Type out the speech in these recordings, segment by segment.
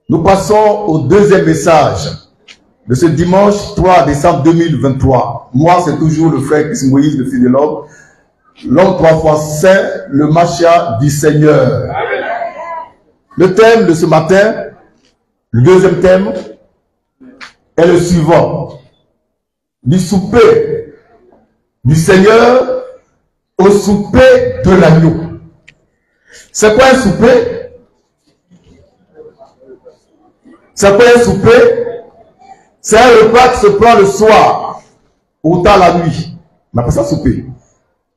Nous passons au deuxième message de ce dimanche 3 décembre 2023. Moi, c'est toujours le frère Christ Moïse, le fils de l'homme. L'homme 3 fois saint, le Machia du Seigneur. Amen. Le thème de ce matin, le deuxième thème, est le suivant. Du souper du Seigneur au souper de l'agneau. C'est quoi un souper? C'est quoi un souper? C'est un repas qui se prend le soir ou tard la nuit. On appelle ça souper.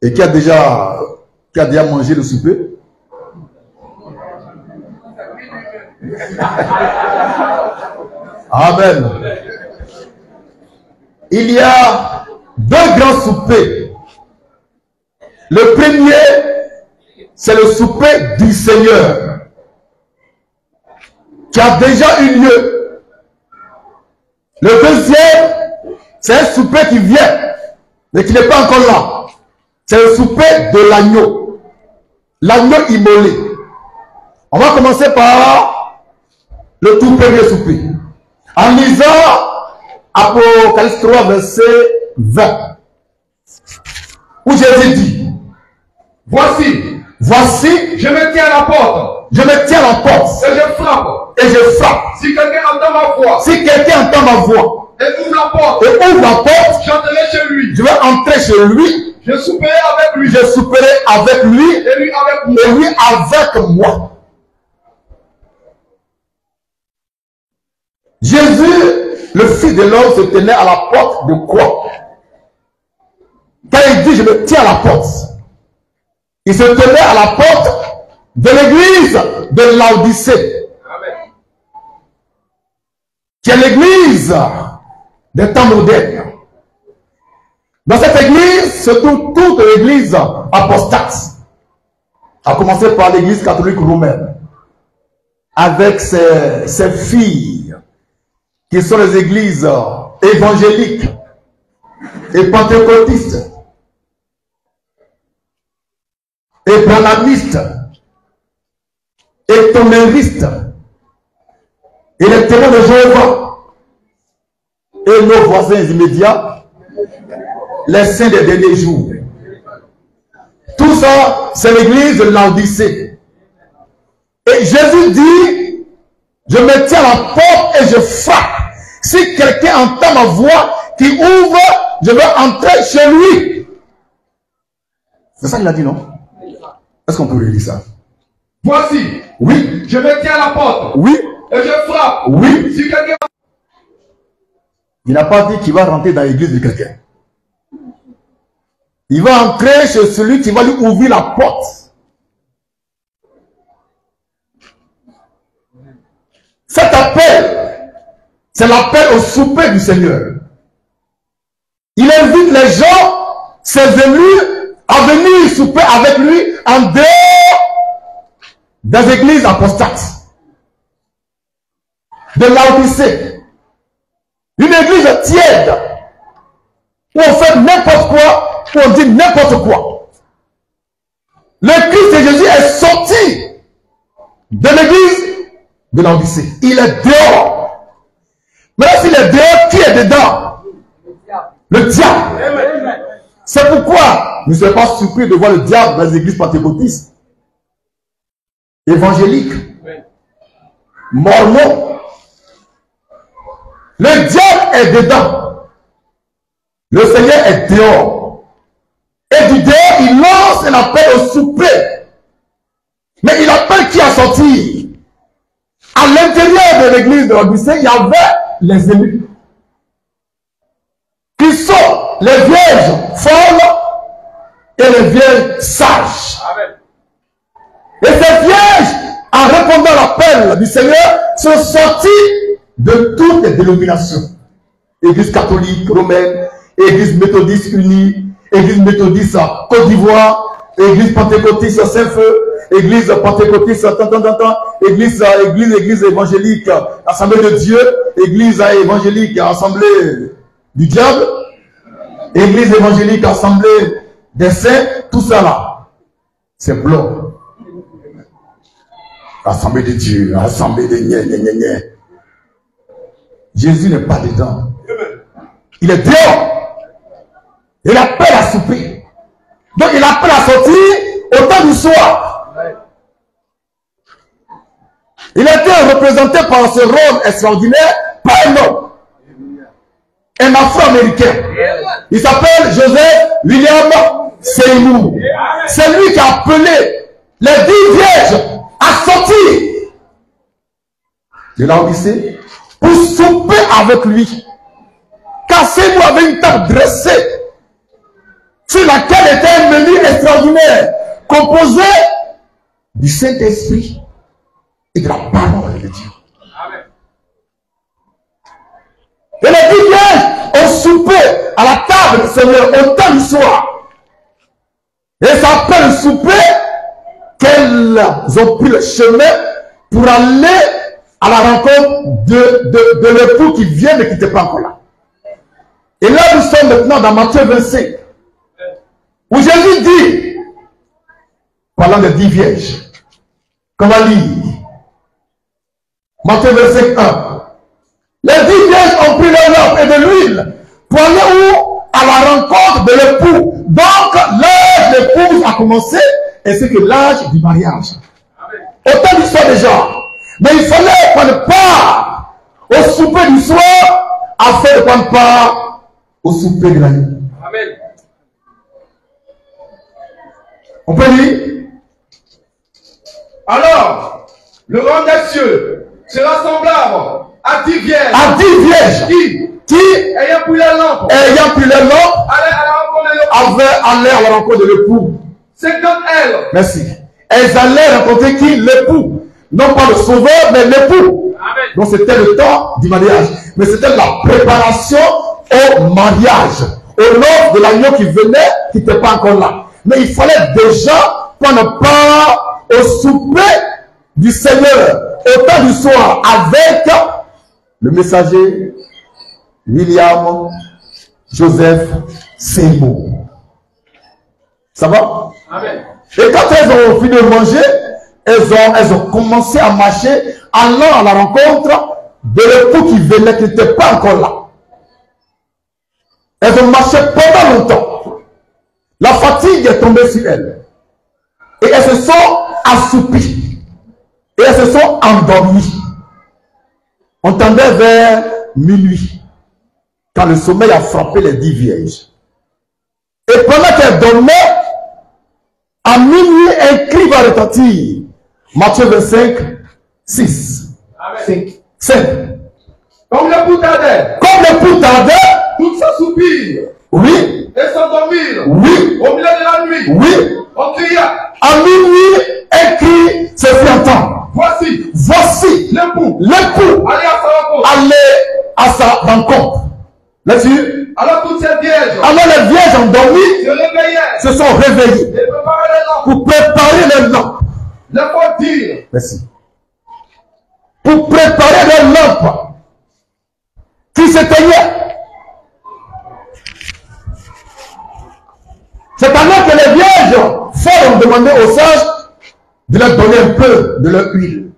Et qui a déjà mangé le souper? Amen. Il y a deux grands soupers. Le premier, c'est le souper du Seigneur, qui a déjà eu lieu. Le deuxième, c'est un souper qui vient, mais qui n'est pas encore là. C'est le souper de l'agneau. L'agneau immolé. On va commencer par le tout premier souper. En lisant Apocalypse 3, verset 20. Où Jésus dit, voici, je me tiens à la porte. Je me tiens à la porte. Et je frappe. Et je frappe. Si quelqu'un entend ma voix. Si quelqu'un entend ma voix. Et ouvre la porte. Et ouvre la porte. J'entrerai chez lui. Je vais entrer chez lui. Je souperai avec lui. Je souperai avec lui. Et lui avec moi. Et lui avec moi. Jésus, le Fils de l'homme, se tenait à la porte de quoi? Quand il dit je me tiens à la porte, il se tenait à la porte de l'église de Laodicée, qui est l'église des temps modernes. Dans cette église se trouve toute l'église apostate, à commencer par l'église catholique romaine, avec ses filles, qui sont les églises évangéliques et pentecôtistes et branhamistes et toméristes et les témoins de Jéhovah et nos voisins immédiats, les saints des derniers jours. Tout ça, c'est l'église de Laodicée. Et Jésus dit, je me tiens à la porte et je frappe. Si quelqu'un entend ma voix qui ouvre, je vais entrer chez lui. C'est ça qu'il a dit, non? Est-ce qu'on peut relire ça? Voici. Oui. Je me tiens à la porte. Oui. Et je frappe. Oui. Si quelqu'un... Il n'a pas dit qu'il va rentrer dans l'église de quelqu'un. Il va entrer chez celui qui va lui ouvrir la porte. Cet appel, c'est l'appel au souper du Seigneur. Il invite les gens, ses élus, à venir souper avec lui en dehors des églises apostates, de Laodicée. Une église tiède, où on fait n'importe quoi, où on dit n'importe quoi. Le Christ de Jésus est sorti de l'église de Laodicée. Il est dehors. Mais là, s'il est dehors, qui est dedans? Le diable. C'est pourquoi nous ne sommes pas surpris de voir le diable dans les églises pentecôtistes, évangéliques, mormons. Le diable est dedans. Le Seigneur est dehors. Et du dehors, il lance un appel au souper. Mais il appelle qui à sortir? À l'intérieur de l'église de Laodicée, il y avait les élus, qui sont les vierges folles et les vierges sages. Amen. Et ces vierges, en répondant à l'appel du Seigneur, sont sorties de toutes les dénominations. Église catholique romaine, Église méthodiste unie, Église méthodiste Côte d'Ivoire, Église pentecôtiste Saint-Feu, Église pentecôtiste Église évangélique, Assemblée de Dieu, Église évangélique, Assemblée du diable. église évangélique, assemblée des saints, tout ça là, c'est blanc. Assemblée de Dieu, assemblée de gna. Jésus n'est pas dedans. Il est dehors. Il appelle à souper. Donc il appelle à sortir au temps du soir. Il a été représenté par ce rôle extraordinaire par un homme. Un Afro-Américain. Il s'appelle Joseph William Seymour. C'est lui qui a appelé les 10 vierges à sortir de la Odyssée pour souper avec lui. Car Seymour avait une table dressée sur laquelle était un menu extraordinaire composé du Saint-Esprit et de la parole de Dieu. Et les 10 vierges ont soupé à la table du Seigneur au temps du soir. Et ça s'appelle le souper qu'elles ont pris le chemin pour aller à la rencontre de l'époux qui vient mais qui n'était pas encore là. Et là, nous sommes maintenant dans Matthieu 25, où Jésus dit, parlant des 10 vierges, qu'on va lire, Matthieu 25, 1. Les 10 vierges ont pris leur lampe et de l'huile pour aller où? À la rencontre de l'époux. Donc, l'âge de l'épouse a commencé, ainsi que l'âge du mariage. Autant d'histoires déjà. Mais il fallait prendre part au souper du soir afin de prendre part au souper de la nuit. Amen. On peut lire? Alors, le rang des cieux sera semblable à 10 vierges. À 10 vierges. Qui Ayant pris la lampe. Ayant pris leur lampe, Allez à la rencontre de l'époux. allaient à la rencontre de l'époux. C'est comme elles. Merci. Elles allaient rencontrer qui? L'époux. Non pas le sauveur, mais l'époux. Amen. Donc c'était le temps du mariage. Mais c'était la préparation au mariage. Au nom de l'agneau qui venait, qui n'était pas encore là. Mais il fallait déjà prendre part au souper du Seigneur au temps du soir avec le messager William Joseph Seymour. Ça va? Amen. Et quand elles ont fini de manger, elles ont commencé à marcher allant à la rencontre de l'époux qui venait, qui n'était pas encore là. Elles ont marché pendant longtemps. La fatigue est tombée sur elles. Et elles se sont assoupies. Et elles se sont endormies. On tendait vers minuit, quand le sommeil a frappé les 10 vierges. Et pendant qu'elles dormaient, à minuit, un cri va retentir. Matthieu 25, 6. Amen. 5. Comme l'époux tardait, Comme l'époux tardait, toutes s'assoupirent oui, et s'endormirent. oui, Au milieu de la nuit, oui, on cria, à minuit, un cri se fit entendre. voici Voici l'époux. l'époux Allez à sa rencontre. aller à sa rencontre. Là-dessus, Alors toutes ces vierges alors les vierges endormies se réveillèrent se sont réveillées et préparaient les lampes. pour préparer les lampes. Les faut dire, Merci. Pour préparer les lampes qui s'éteignaient. C'est alors que les vierges folles ont demandé aux sages de leur donner un peu de leur huile.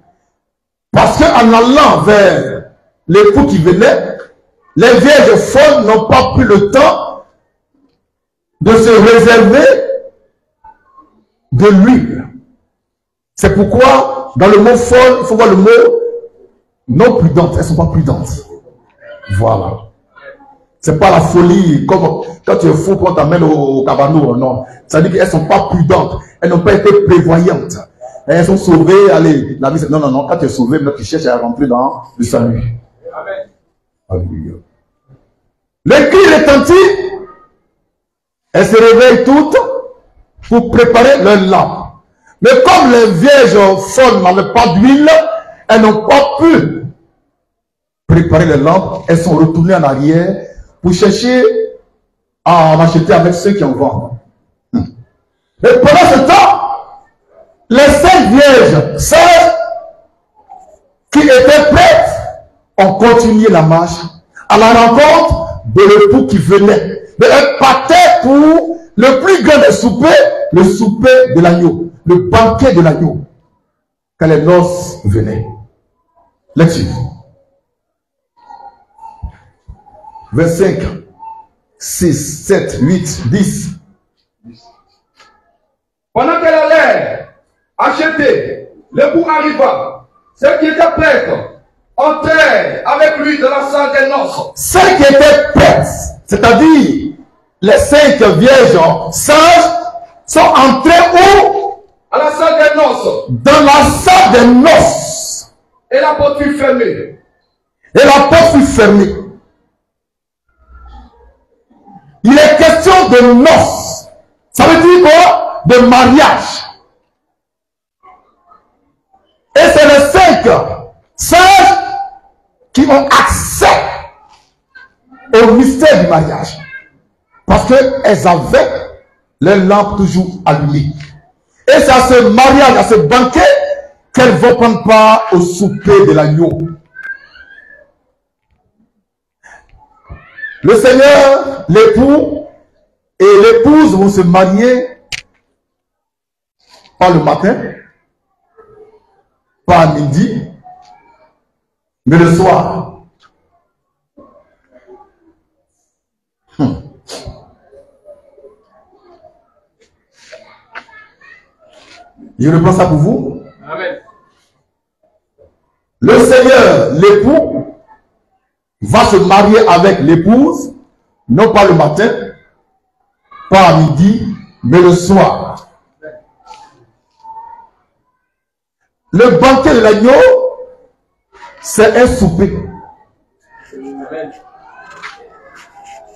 Parce qu'en allant vers l'époux qui venait, les vierges folles n'ont pas pris le temps de se réserver de l'huile. C'est pourquoi, dans le mot folle, il faut voir le mot non prudente. Elles ne sont pas prudentes. Voilà. C'est pas la folie, comme quand tu es fou, qu'on t'amène au cabanon, non. Ça veut dire qu'elles ne sont pas prudentes. Elles n'ont pas été prévoyantes. Elles sont sauvées, allez, la vie, non, non, non. Quand tu es sauvé, tu cherches à rentrer dans le salut. Amen. Alléluia. Le cri retentit. Elles se réveillent toutes pour préparer leur lampe. Mais comme les vierges folles n'avaient pas d'huile, elles n'ont pas pu préparer les lampes. Elles sont retournées en arrière pour chercher à en acheter avec ceux qui en vendent. Et pendant ce temps, les 5 vierges sages qui étaient prêtes ont continué la marche à la rencontre de l'époux qui venait, Mais elle partait pour le plus grand des soupers, le souper de l'agneau, le banquet de l'agneau, quand les noces venaient. Lecture. 25, 6, 7, 8, 10. Pendant qu'elle allait acheter, l'époux arriva. Ceux qui étaient prêtres entrèrent avec lui dans la salle des noces. Celles qui étaient prêtes, c'est-à-dire les 5 vierges sages, sont entrées où? À la salle des noces. Dans la salle des noces. Et la porte fut fermée. Et la porte fut fermée. Il est question de noces. Ça veut dire quoi? De mariage. Et c'est les 5 sages qui ont accès au mystère du mariage. Parce qu'elles avaient les lampes toujours allumées. Et c'est à ce mariage, à ce banquet, qu'elles vont prendre part au souper de l'agneau. Le Seigneur, l'époux et l'épouse vont se marier pas le matin, pas à midi, mais le soir. Je reprends ça pour vous. Amen. Le Seigneur, l'époux, va se marier avec l'épouse, non pas le matin, pas à midi, mais le soir. Le banquet de l'agneau, c'est un souper.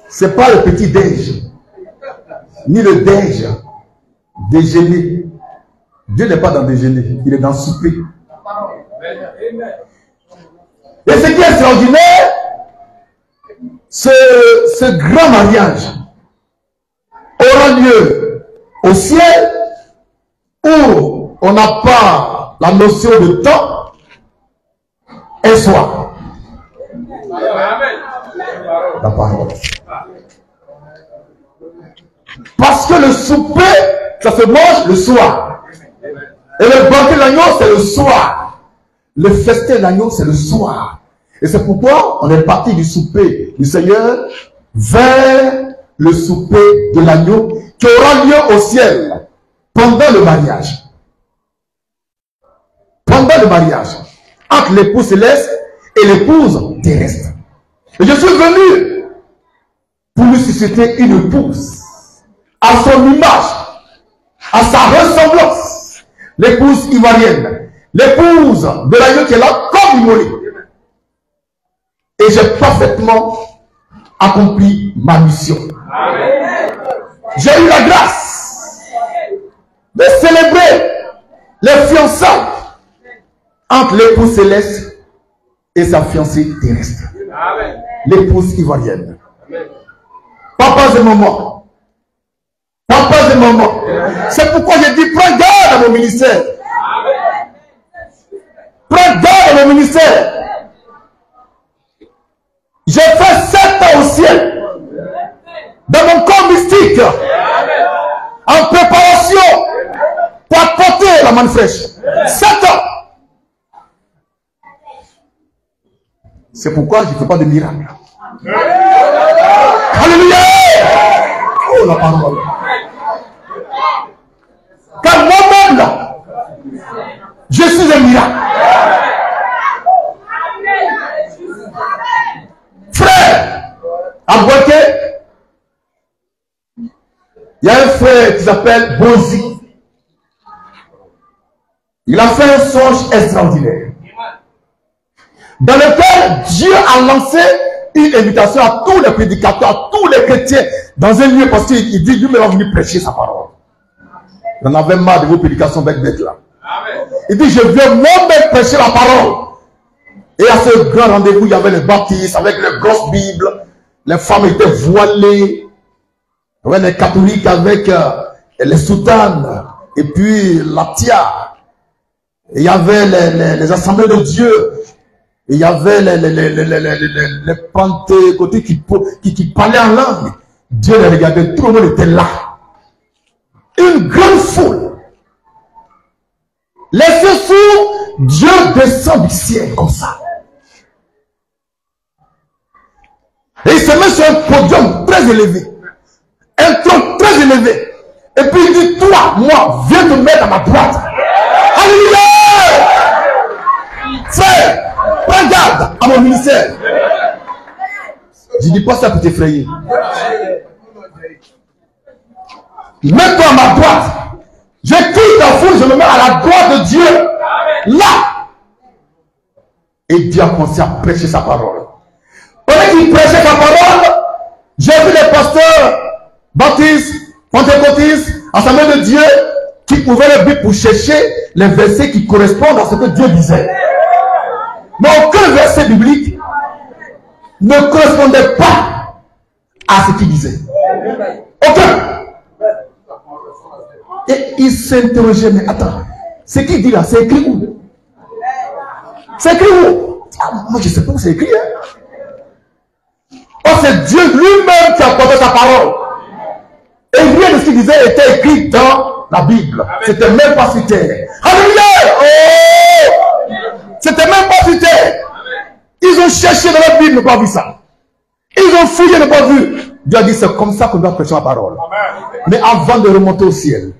C'est pas le petit déj, ni le déj, déjeuner. Dieu n'est pas dans déjeuner, il est dans souper. Et ce qui est extraordinaire, ce grand mariage aura lieu au ciel où on n'a pas la notion de temps, un soir. La parole. Parce que le souper, ça se mange le soir. Et le banquet de l'agneau, c'est le soir. Le festin de l'agneau, c'est le soir. Et c'est pourquoi on est parti du souper du Seigneur vers le souper de l'agneau qui aura lieu au ciel pendant le mariage. Pendant le mariage. Entre l'époux céleste et l'épouse terrestre. Et je suis venu pour lui susciter une épouse à son image, à sa ressemblance. L'épouse ivoirienne, l'épouse de l'agneau qui est là comme immolée. Et j'ai parfaitement accompli ma mission. J'ai eu la grâce de célébrer les fiançailles entre l'épouse céleste et sa fiancée terrestre. L'épouse ivoirienne. Papas et maman. Papas et maman. C'est pourquoi je dis prends garde à mon ministère. Prends garde à mon ministère. J'ai fait 7 ans au ciel. Dans mon corps mystique. En préparation pour apporter la manne fraîche. 7 ans. C'est pourquoi je ne fais pas de miracle. Alléluia. Oh la parole. Car moi-même là, je suis un miracle. Frère, à Boaké, il y a un frère qui s'appelle Bozi. Il a fait un songe extraordinaire. Dans lequel Dieu a lancé une invitation à tous les prédicateurs, à tous les chrétiens, dans un lieu, parce qu'il dit, lui-même va venir prêcher sa parole. Il en avait marre de vos prédications bêtes là. Il dit, je viens moi-même prêcher la parole. Et à ce grand rendez-vous, il y avait les baptistes avec les grosses Bibles. Les femmes étaient voilées. Il y avait les catholiques avec les soutanes. Et puis la tiare. Et il y avait les assemblées de Dieu. Et il y avait les pentecôtés qui parlaient en langue. Dieu les regardait, tout le monde était là. Une grande foule. Laissez sous, Dieu descend du ciel comme ça. Et il se met sur un podium très élevé. Un trône très élevé. Et puis il dit, toi, moi, viens te mettre à ma droite. Alléluia! Frère, prends garde à mon ministère. Je ne dis pas ça pour t'effrayer. Mets-toi à ma droite. Je quitte la foule, je me mets à la droite de Dieu. Là. Et Dieu a commencé à prêcher sa parole. Pendant qu'il prêchait sa parole, j'ai vu les pasteurs baptistes, pentecôtistes, assemblées de Dieu, qui ouvraient le Bible pour chercher les versets qui correspondent à ce que Dieu disait. Mais aucun verset biblique ne correspondait pas à ce qu'il disait. Aucun. Et il s'interrogeait, mais attends, ce qu'il dit là, c'est écrit où? C'est écrit où? Ah, moi je ne sais pas où c'est écrit. Hein? Oh, c'est Dieu lui-même qui a porté sa parole. Et rien de ce qu'il disait était écrit dans la Bible. C'était même pas cité. Alléluia! Oh! C'était même pas cité. Ils ont cherché dans la Bible, n'ont pas vu ça. Ils ont fouillé, n'ont pas vu. Dieu a dit, c'est comme ça qu'on doit prêcher la parole. Mais avant de remonter au ciel,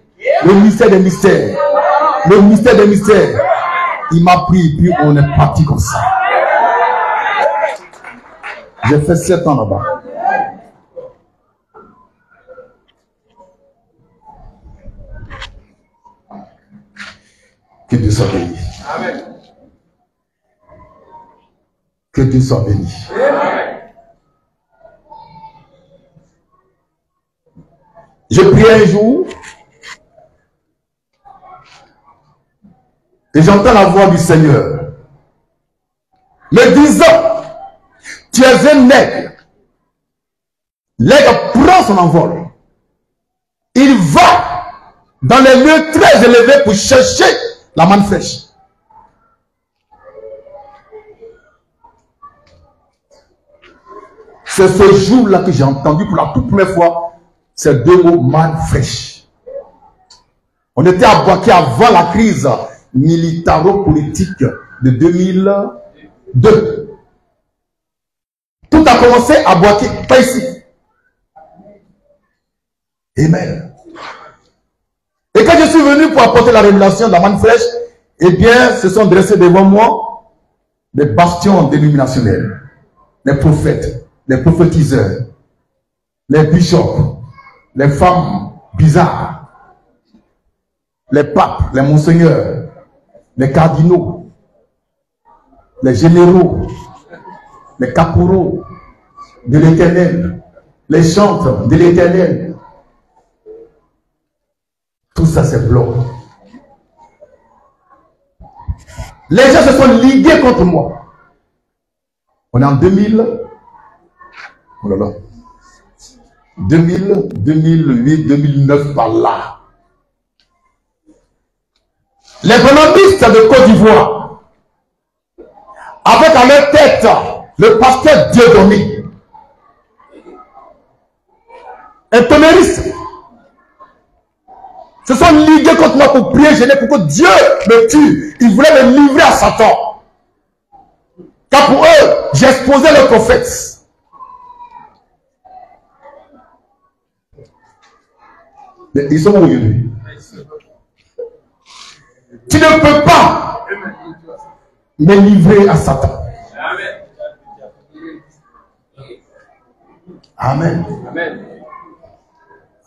le mystère des mystères, le mystère des mystères, il m'a pris, puis on est parti comme ça. J'ai fait 7 ans là-bas. Que Dieu soit béni. Que Dieu soit béni. Je priais un jour et j'entends la voix du Seigneur me disant, tu es un aigle. L'aigle prend son envol. Il va dans les lieux très élevés pour chercher la manne fraîche. C'est ce jour-là que j'ai entendu pour la toute première fois ces deux mots, manne fraîche. On était à Boaké avant la crise militaro-politique de 2002. Tout a commencé à Boaké, pas ici. Amen. Et quand je suis venu pour apporter la révélation de la manne fraîche, eh bien, se sont dressés devant moi des bastions dénominationnels, les prophètes, les prophétiseurs, les bishops, les femmes bizarres, les papes, les monseigneurs, les cardinaux, les généraux, les caporaux de l'Éternel, les chantres de l'Éternel. Tout ça c'est blanc. Les gens se sont ligués contre moi. On est en 2000. Oh là là. 2000, 2008, 2009 par là. Les bonomistes de Côte d'Ivoire, avec à leur tête le pasteur Dieudonné, un tonneriste, se sont ligués contre moi pour prier, gêner pour que Dieu me tue. Ils voulaient me livrer à Satan. Car pour eux, j'exposais le prophète. Mais ils sont où aujourd'hui? Tu ne peux pas me livrer à Satan. Amen. Amen.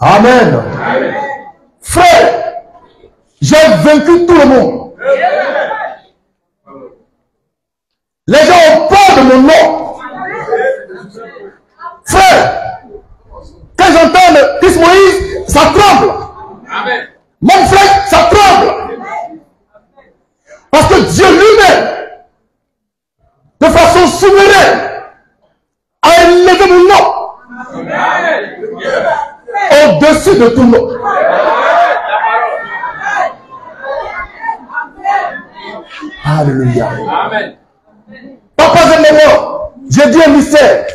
Amen. Amen. Frère, j'ai vaincu tout le monde. Les gens ont peur de mon nom. Frère, quand j'entends le Christ Moïse, ça tremble. Amen. Mon frère, ça tremble. Parce que Dieu lui-même, de façon souveraine, a élevé mon nom au-dessus de tout nom. Alléluia. Amen. Papa, j'ai dit un mystère.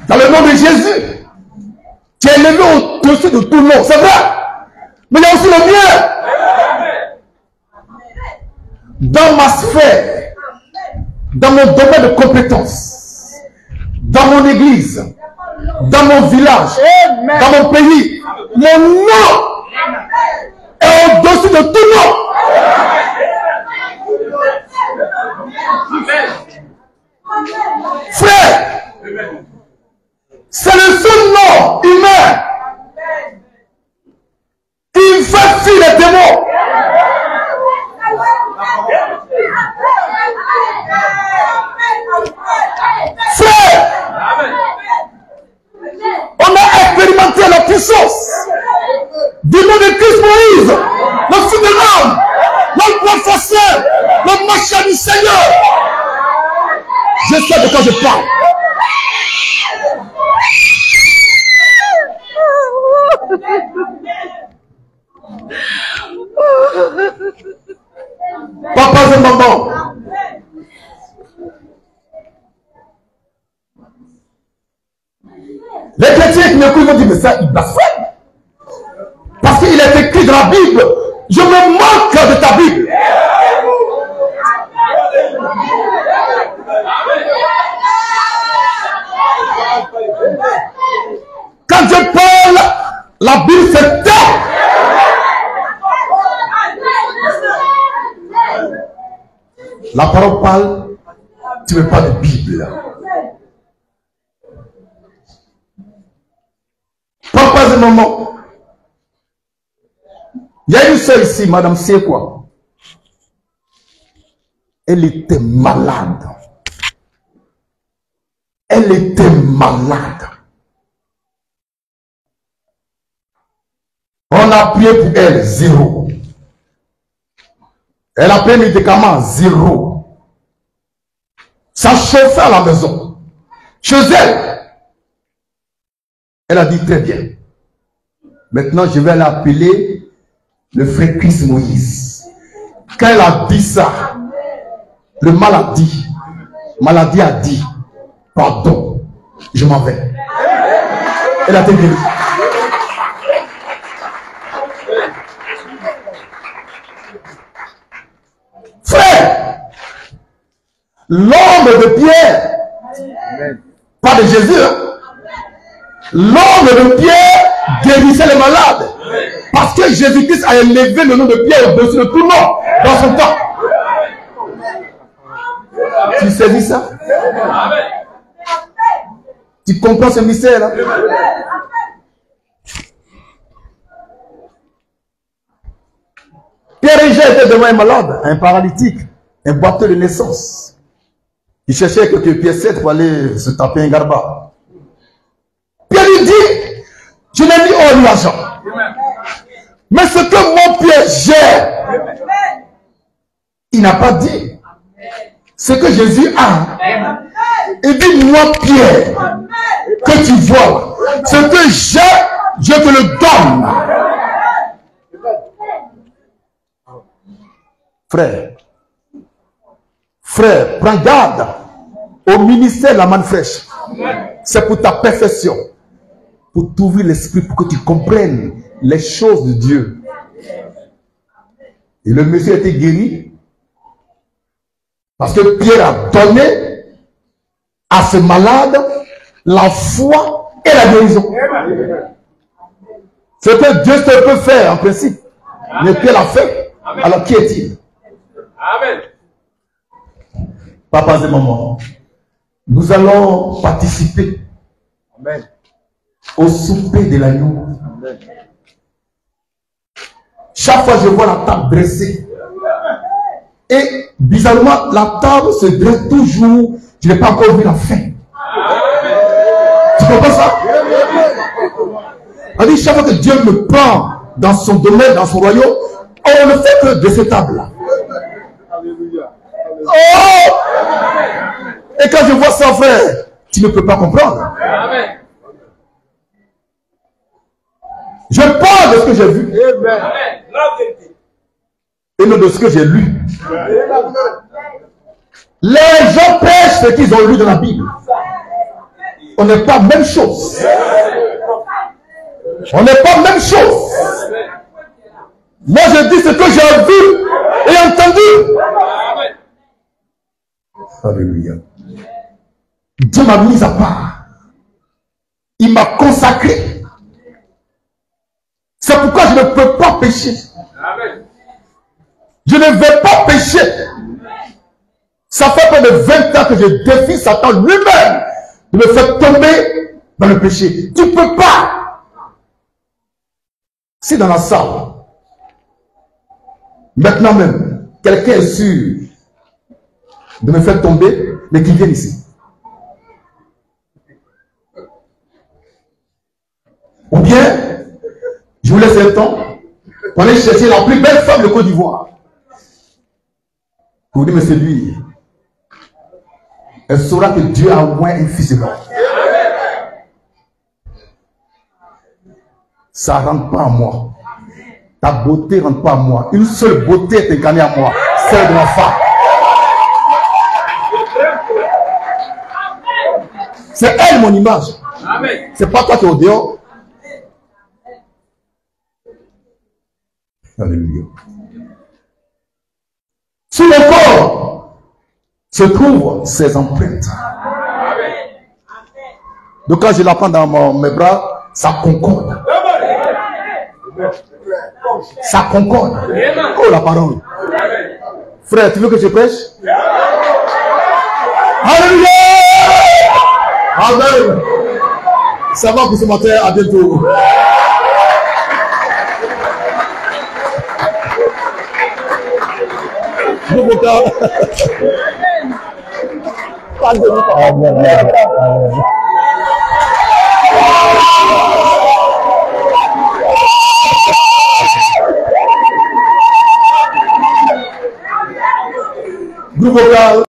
Dans le nom de Jésus, tu es élevé au-dessus de tout nom. C'est vrai. Mais il y a aussi le mien. Dans ma sphère, dans mon domaine de compétences, dans mon église, dans mon village, dans mon pays, mon nom est au-dessus de tout nom. Frère, c'est le seul nom humain qui fait fuir les démons. Frère, on a expérimenté la puissance du nom de Christ Moïse, le fils de l'homme, le professeur, le machin du Seigneur. Je sais de quoi je parle. Papa et maman, les chrétiens qui m'écoutent vont dire, mais ça, il blasphème. Parce qu'il est écrit dans la Bible, je me moque de ta Bible. Quand je parle, la Bible se tait. La parole parle, tu ne veux pas de Bible. Papa et maman, il y a une soeur ici, madame, c'est quoi? Elle était malade. Elle était malade. On a prié pour elle, 0. Elle a pris un médicament, 0. Ça chauffait à la maison. Chez elle. Elle a dit très bien. Maintenant, je vais l'appeler le frère Christ Moïse. Quand elle a dit ça, le maladie a dit, pardon, je m'en vais. Elle a été guérie. Frère, l'homme de Pierre, pas de Jésus, hein? L'homme de Pierre guérissait les malades. Parce que Jésus-Christ a élevé le nom de Pierre au-dessus de tout le monde dans son temps. Tu saisis ça? Tu comprends ce mystère-là? Pierre et Jean étaient devant un malade, un paralytique, un boiteux de naissance. Il cherchait quelques pièces pour aller se taper un garba. Pierre lui dit, je n'ai ni or ni argent. Mais ce que mon Pierre gère, il n'a pas dit. Ce que Jésus a. Il dit, moi Pierre, que tu vois, ce que j'ai, je te le donne. Frère, prends garde au ministère de la manne fraîche. C'est pour ta perfection. Pour t'ouvrir l'esprit, pour que tu comprennes les choses de Dieu. Et le monsieur a été guéri. Parce que Pierre a donné à ce malade la foi et la guérison. Ce que Dieu peut faire en principe. Mais Pierre l'a fait. Alors qui est-il? Amen. Papas et mamans, nous allons participer au souper de l'agneau. Chaque fois je vois la table dressée. Et bizarrement, la table se dresse toujours. Je n'ai pas encore vu la fin. Tu comprends ça? On dit chaque fois que Dieu me prend dans son domaine, dans son royaume, on ne fait que de cette table-là. Oh! Et quand je vois ça, frère, tu ne peux pas comprendre. Je parle de ce que j'ai vu. Et non de ce que j'ai lu. Les gens prêchent ce qu'ils ont lu dans la Bible. On n'est pas même chose. On n'est pas même chose. Moi, je dis ce que j'ai vu et entendu. Alléluia. Dieu m'a mis à part. Il m'a consacré. C'est pourquoi je ne peux pas pécher. Je ne vais pas pécher. Ça fait près de 20 ans que je défie Satan lui-même de me faire tomber dans le péché. Tu ne peux pas. Si dans la salle, maintenant même, quelqu'un est sûr de me faire tomber, mais qu'il vienne ici. Ou bien, je vous laisse un temps pour aller chercher la plus belle femme de Côte d'Ivoire. Pour me séduire. Elle saura que Dieu a au moins un fils de l'homme. Ça ne rentre pas à moi. Ta beauté ne rentre pas à moi. Une seule beauté est incarnée à moi. Celle de ma femme. C'est elle mon image. C'est pas toi qui es au dehors. Alléluia. Sur le corps se trouvent ses empreintes. Donc quand je la prends dans mes bras, ça concorde. Ça concorde. Oh la parole. Frère, tu veux que je prêche? Alléluia. Amen. Ça va pour ce matin, à bientôt. Groupe vocal.